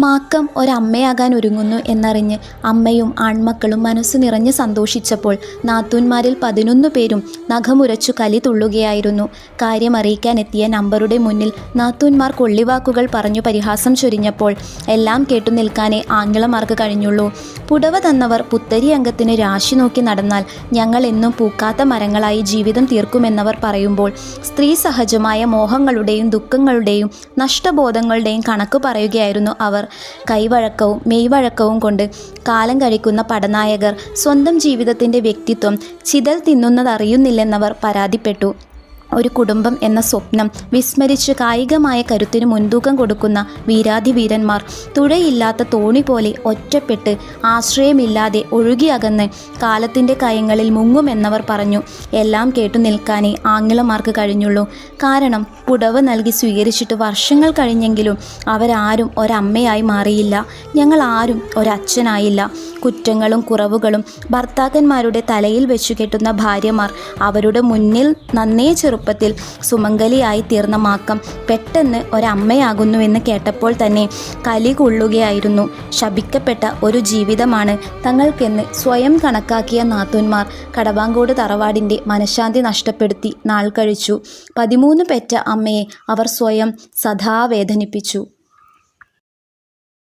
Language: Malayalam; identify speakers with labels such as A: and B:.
A: മാക്കം ഒരമ്മയാകാൻ ഒരുങ്ങുന്നു എന്നറിഞ്ഞ് അമ്മയും ആൺമക്കളും മനസ്സു നിറഞ്ഞ് സന്തോഷിച്ചപ്പോൾ നാത്തൂന്മാരിൽ 11 പേരും നഖമുരച്ചു കലി തുള്ളുകയായിരുന്നു. കാര്യമറിയിക്കാനെത്തിയ നമ്പറുടെ മുന്നിൽ നാത്തൂന്മാർ കൊള്ളിവാക്കുകൾ പറഞ്ഞു പരിഹാസം ചൊരിഞ്ഞപ്പോൾ എല്ലാം കേട്ടു നിൽക്കാനേ ആങ്ങളമാർക്ക് കഴിഞ്ഞുള്ളൂ. പുടവ തന്നവർ പുത്തരി അംഗത്തിന് രാശി നോക്കി നടന്നാൽ ഞങ്ങൾ എന്നും പൂക്കാത്ത മരങ്ങളായി ജീവിതം തീർക്കുമെന്നവർ പറയുമ്പോൾ സ്ത്രീ സഹജമായ മോഹങ്ങളുടെയും ദുഃഖങ്ങളുടെയും നഷ്ടബോധങ്ങളുടെയും കണക്ക് പറയുകയായിരുന്നു അവർ. കൈവഴക്കവും മെയ്വഴക്കവും കൊണ്ട് കാലം കഴിക്കുന്ന പടനായകർ സ്വന്തം ജീവിതത്തിൻ്റെ വ്യക്തിത്വം ചിതൽ തിന്നുന്നതറിയുന്നില്ലെന്നവർ പരാതിപ്പെട്ടു. ഒരു കുടുംബം എന്ന സ്വപ്നം വിസ്മരിച്ച് കായികമായ കരുത്തിന് മുൻതൂക്കം കൊടുക്കുന്ന വീരാധിവീരന്മാർ തുഴയില്ലാത്ത തോണി പോലെ ഒറ്റപ്പെട്ട് ആശ്രയമില്ലാതെ ഒഴുകിയകന്ന് കാലത്തിൻ്റെ കയങ്ങളിൽ മുങ്ങുമെന്നവർ പറഞ്ഞു. എല്ലാം കേട്ടു നിൽക്കാനേ ആങ്ങളമാർക്ക് കഴിഞ്ഞുള്ളൂ. കാരണം പുടവ നൽകി സ്വീകരിച്ചിട്ട് വർഷങ്ങൾ കഴിഞ്ഞെങ്കിലും അവരാരും ഒരമ്മയായി മാറിയില്ല. ഞങ്ങൾ ആരും ഒരച്ഛനായില്ല. കുറ്റങ്ങളും കുറവുകളും ഭർത്താക്കന്മാരുടെ തലയിൽ വെച്ചു കെട്ടുന്ന ഭാര്യമാർ അവരുടെ മുന്നിൽ നന്നേ ചെറുപ്പത്തിൽ സുമംഗലിയായി തീർന്ന മാക്കം പെട്ടെന്ന് ഒരമ്മയാകുന്നുവെന്ന് കേട്ടപ്പോൾ തന്നെ കലി കൊള്ളുകയായിരുന്നു. ശപിക്കപ്പെട്ട ഒരു ജീവിതമാണ് തങ്ങൾക്കെന്ന് സ്വയം കണക്കാക്കിയ നാത്തൂന്മാർ കടവാങ്കോട് തറവാടിൻ്റെ മനഃശാന്തി നഷ്ടപ്പെടുത്തി നാൾ കഴിച്ചു. 13 പെറ്റ അമ്മയെ അവർ സ്വയം സദാ വേദനിപ്പിച്ചു.